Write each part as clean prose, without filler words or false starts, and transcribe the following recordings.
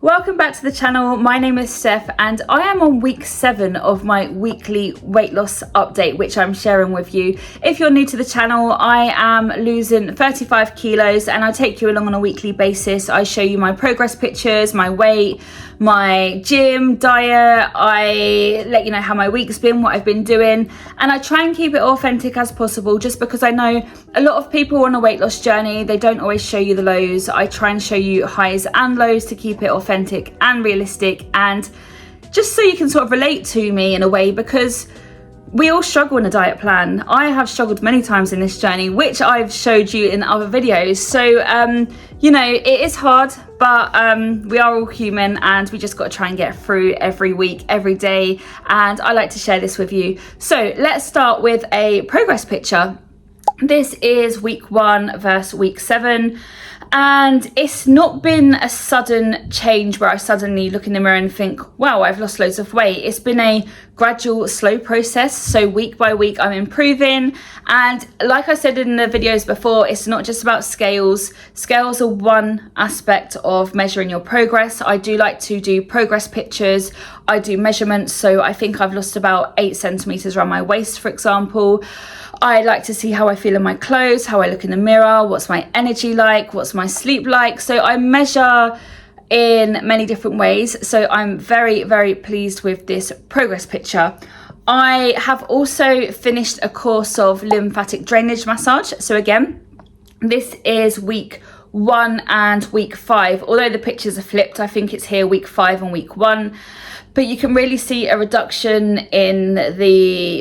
Welcome back to the channel. My name is Steph and I am on week 7 of my weekly weight loss update, which I'm sharing with you. If you're new to the channel, I am losing 35 kilos and I take you along on a weekly basis. I show you my progress pictures, my weight, my gym, diet. I let you know how my week's been, what I've been doing, and I try and keep it authentic as possible, just because I know a lot of people on a weight loss journey, they don't always show you the lows. I try and show you highs and lows to keep it authentic and realistic, and just so you can sort of relate to me in a way, because we all struggle in a diet plan. I have struggled many times in this journey, which I've showed you in other videos. So, you know, it is hard, but we are all human and we just got to try and get through every week, every day. And I like to share this with you. So let's start with a progress picture. This is week 1 versus week 7. And it's not been a sudden change where I suddenly look in the mirror and think, wow, I've lost loads of weight. It's been a gradual, slow process. So week by week, I'm improving. And like I said in the videos before, it's not just about scales. Scales are one aspect of measuring your progress. I do like to do progress pictures. I do measurements. So I think I've lost about 8 centimeters around my waist, for example. I like to see how I feel in my clothes, how I look in the mirror, what's my energy like, what's my sleep like. So I measure in many different ways. So I'm very, very pleased with this progress picture. I have also finished a course of lymphatic drainage massage. So again, this is week 1 and week 5. Although the pictures are flipped, I think it's here week 5 and week 1. But you can really see a reduction in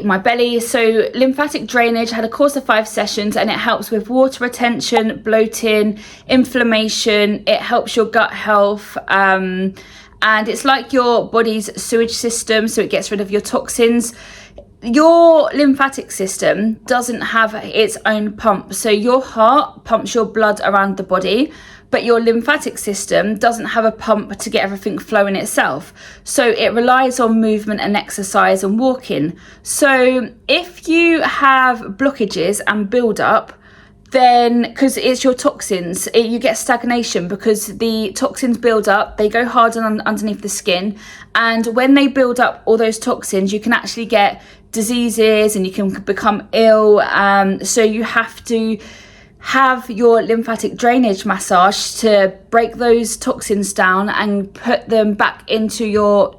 my belly. So lymphatic drainage, had a course of 5 sessions, and it helps with water retention, bloating, inflammation. It helps your gut health. And it's like your body's sewage system, so it gets rid of your toxins. Your lymphatic system doesn't have its own pump. So your heart pumps your blood around the body, but your lymphatic system doesn't have a pump to get everything flowing itself. So it relies on movement and exercise and walking. So if you have blockages and build up, then because it's your toxins, you get stagnation because the toxins build up, they go hard underneath the skin. And when they build up all those toxins, you can actually get diseases and you can become ill. So you have to have your lymphatic drainage massage to break those toxins down and put them back into your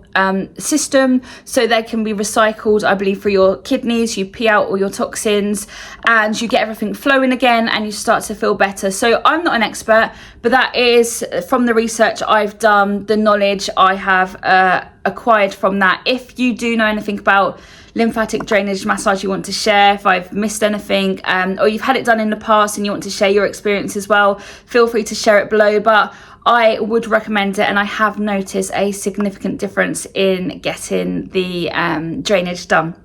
system so they can be recycled, I believe, through your kidneys. You pee out all your toxins and you get everything flowing again and you start to feel better. So I'm not an expert, but that is from the research I've done, the knowledge I have acquired from that. If you do know anything about lymphatic drainage massage you want to share, if I've missed anything, or you've had it done in the past and you want to share your experience as well, feel free to share it below. But I would recommend it, and I have noticed a significant difference in getting the drainage done.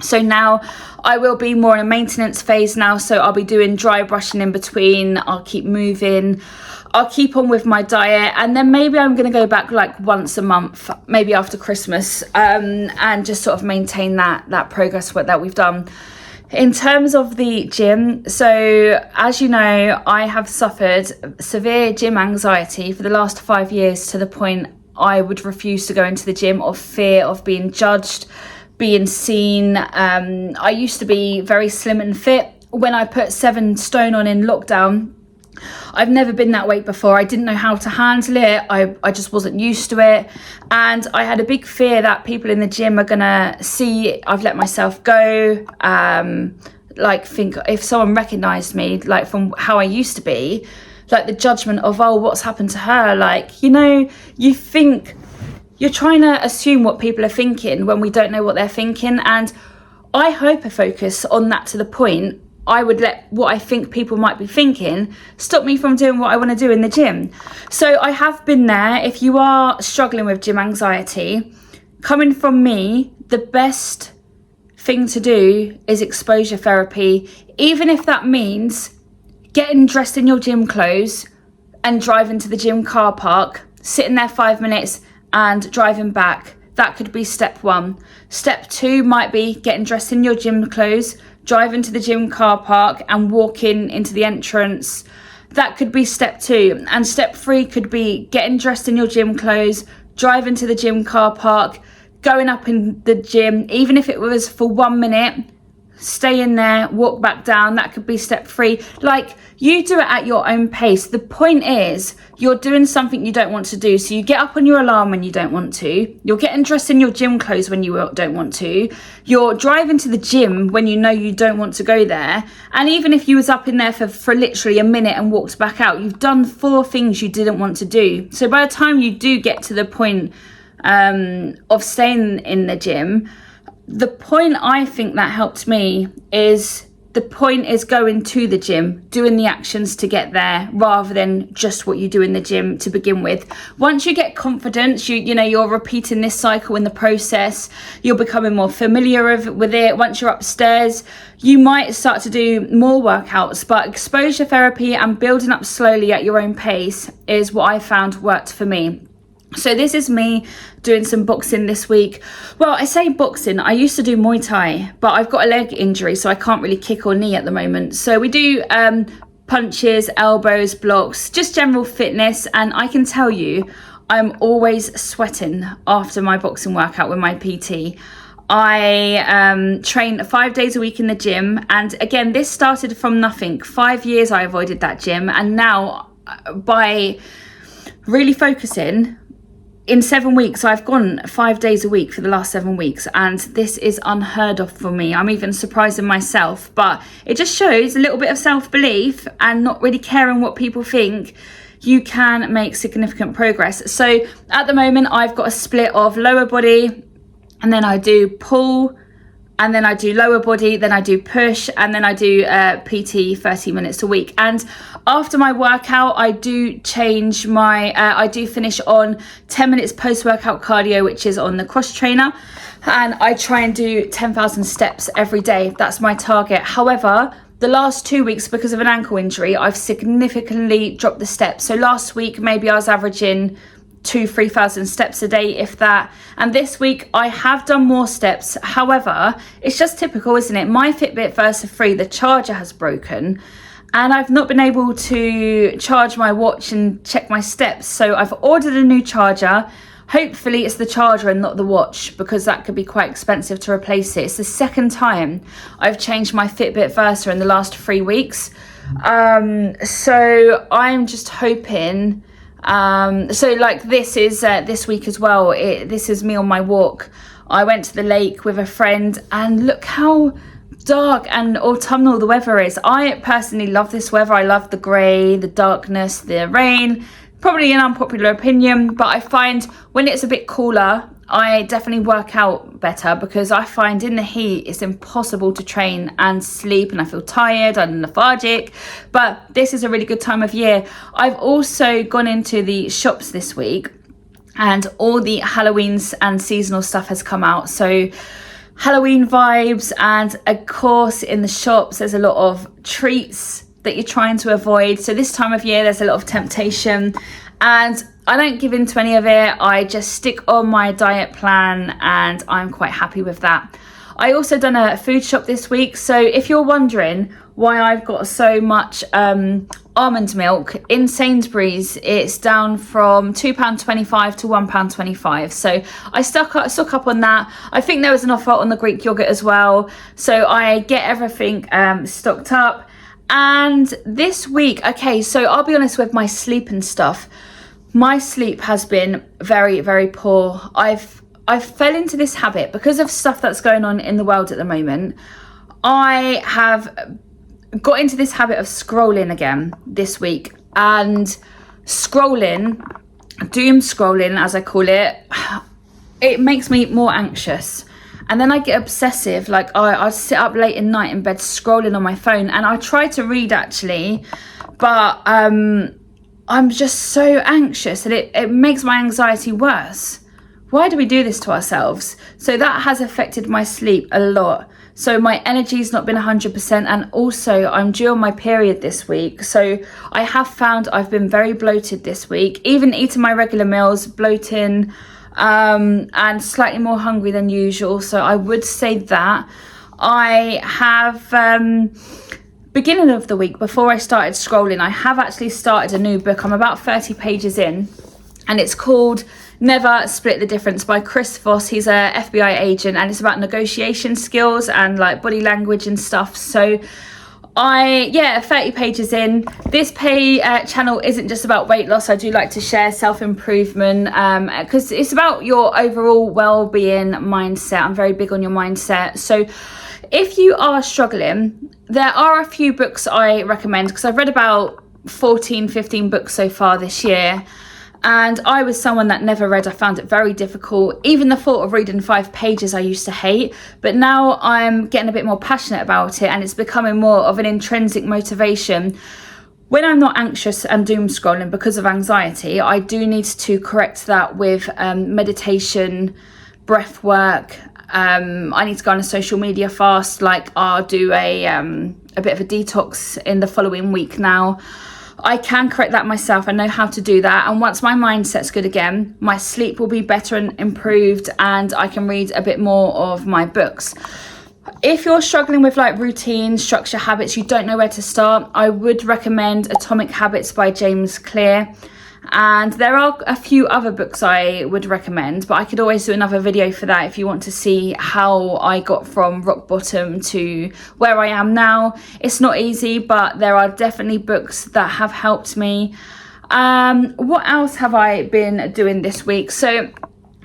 So now I will be more in a maintenance phase now, so I'll be doing dry brushing in between. I'll keep moving, I'll keep on with my diet, and then maybe I'm going to go back like once a month, maybe after Christmas, and just sort of maintain that progress that we've done. In terms of the gym, so as you know, I have suffered severe gym anxiety for the last 5 years, to the point I would refuse to go into the gym of fear of being judged, being seen. I used to be very slim and fit. When I put 7 stone on in lockdown, I've never been that weight before. I didn't know how to handle it. I just wasn't used to it. And I had a big fear that people in the gym are gonna see I've let myself go. Like, think if someone recognized me, like from how I used to be, like the judgment of, oh, what's happened to her? Like, you know, you think you're trying to assume what people are thinking when we don't know what they're thinking. And I hyper-focus on that to the point I would let what I think people might be thinking stop me from doing what I want to do in the gym. So I have been there. If you are struggling with gym anxiety, coming from me, the best thing to do is exposure therapy, even if that means getting dressed in your gym clothes and driving to the gym car park, sitting there 5 minutes and driving back. That could be step 1. Step 2 might be getting dressed in your gym clothes, driving to the gym car park and walking into the entrance. that could be step 2. And step 3 could be getting dressed in your gym clothes, driving to the gym car park, going up in the gym, even if it was for 1 minute, stay in there, walk back down. That could be step 3. Like, you do it at your own pace. The point is, you're doing something you don't want to do. So you get up on your alarm when you don't want to. You're getting dressed in your gym clothes when you don't want to. You're driving to the gym when you know you don't want to go there. And even if you was up in there for literally a minute and walked back out, you've done 4 things you didn't want to do. So by the time you do get to the point of staying in the gym, the point I think that helped me is going to the gym, doing the actions to get there rather than just what you do in the gym to begin with. Once you get confidence, you're repeating this cycle in the process, you're becoming more familiar with it. Once you're upstairs, you might start to do more workouts, but exposure therapy and building up slowly at your own pace is what I found worked for me. So this is me doing some boxing this week. Well, I say boxing, I used to do Muay Thai, but I've got a leg injury, so I can't really kick or knee at the moment. So we do punches, elbows, blocks, just general fitness. And I can tell you, I'm always sweating after my boxing workout with my PT. I train 5 days a week in the gym. And again, this started from nothing. 5 years I avoided that gym. And now by really focusing, in 7 weeks, I've gone 5 days a week for the last 7 weeks, and this is unheard of for me. I'm even surprising myself, but it just shows a little bit of self-belief and not really caring what people think. You can make significant progress. So at the moment, I've got a split of lower body, and then I do pull, and then I do lower body, then I do push, and then I do PT 30 minutes a week. And after my workout, I do change I do finish on 10 minutes post-workout cardio, which is on the cross trainer. And I try and do 10,000 steps every day. That's my target. However, the last 2 weeks, because of an ankle injury, I've significantly dropped the steps. So last week, maybe I was averaging 2,000-3,000 steps a day, if that. And this week I have done more steps. However, it's just typical, isn't it? My Fitbit Versa 3, the charger has broken, and I've not been able to charge my watch and check my steps. So I've ordered a new charger. Hopefully it's the charger and not the watch, because that could be quite expensive to replace it. It's the second time I've changed my Fitbit Versa in the last 3 weeks. So I'm just hoping. So like this is this week as well. This is me on my walk. I went to the lake with a friend, and look how dark and autumnal the weather is. I personally love this weather. I love the grey, the darkness, the rain. Probably an unpopular opinion, but I find when it's a bit cooler, I definitely work out better, because I find in the heat it's impossible to train and sleep, and I feel tired and lethargic. But this is a really good time of year. I've also gone into the shops this week, and all the Halloween and seasonal stuff has come out. So Halloween vibes, and of course in the shops there's a lot of treats that you're trying to avoid. So this time of year there's a lot of temptation, and I don't give in to any of it. I just stick on my diet plan, and I'm quite happy with that. I also done a food shop this week. So if you're wondering why I've got so much almond milk, in Sainsbury's it's down from £2.25 to £1.25. So I stock up on that. I think there was an offer on the Greek yogurt as well. So I get everything stocked up. And this week, okay, so I'll be honest with my sleep and stuff. My sleep has been very, very poor. I've fell into this habit because of stuff that's going on in the world at the moment. I have got into this habit of scrolling again this week, and scrolling, doom scrolling as I call it, it makes me more anxious. And then I get obsessive, like I sit up late at night in bed scrolling on my phone, and I try to read actually, but I'm just so anxious, and it makes my anxiety worse. Why do we do this to ourselves? So that has affected my sleep a lot. So my energy's not been 100%, and also I'm due on my period this week. So I have found I've been very bloated this week, even eating my regular meals, bloating, and slightly more hungry than usual. So I would say that I have beginning of the week, before I started scrolling, I have actually started a new book. I'm about 30 pages in, and it's called Never Split the Difference by Chris Voss. He's a FBI agent, and it's about negotiation skills and like body language and stuff. So 30 pages in. This channel isn't just about weight loss. I do like to share self-improvement because it's about your overall well-being mindset. I'm very big on your mindset. So if you are struggling, there are a few books I recommend, because I've read about 15 books so far this year. And I was someone that never read. I found it very difficult. Even the thought of reading 5 pages I used to hate. But now I'm getting a bit more passionate about it, and it's becoming more of an intrinsic motivation. When I'm not anxious and doom scrolling because of anxiety, I do need to correct that with meditation, breath work. I need to go on a social media fast. Like, I'll do a bit of a detox in the following week now. I can correct that myself. I know how to do that. And once my mindset's good again, my sleep will be better and improved, and I can read a bit more of my books. If you're struggling with like routine, structure, habits, you don't know where to start, I would recommend Atomic Habits by James Clear. And there are a few other books I would recommend, but I could always do another video for that if you want to see how I got from rock bottom to where I am now. It's not easy, but there are definitely books that have helped me. What else have I been doing this week? So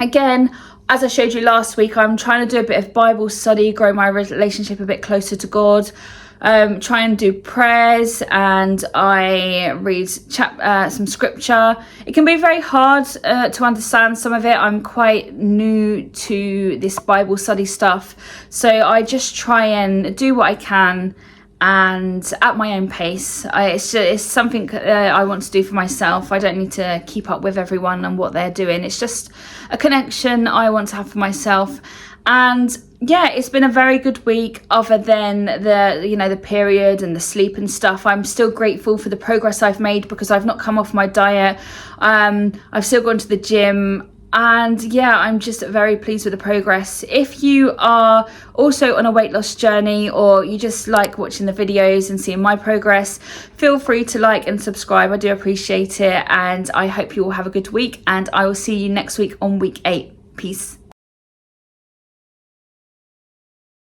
again, as I showed you last week, I'm trying to do a bit of Bible study, grow my relationship a bit closer to God. Try and do prayers, and I read some scripture. It can be very hard to understand some of it. I'm quite new to this Bible study stuff, so I just try and do what I can and at my own pace. It's something I want to do for myself. I don't need to keep up with everyone and what they're doing. It's just a connection I want to have for myself. And yeah, it's been a very good week, other than the period and the sleep and stuff. I'm still grateful for the progress I've made, because I've not come off my diet. I've still gone to the gym, and yeah, I'm just very pleased with the progress. If you are also on a weight loss journey, or you just like watching the videos and seeing my progress, feel free to like and subscribe. I do appreciate it, and I hope you all have a good week, and I will see you next week on week 8. Peace.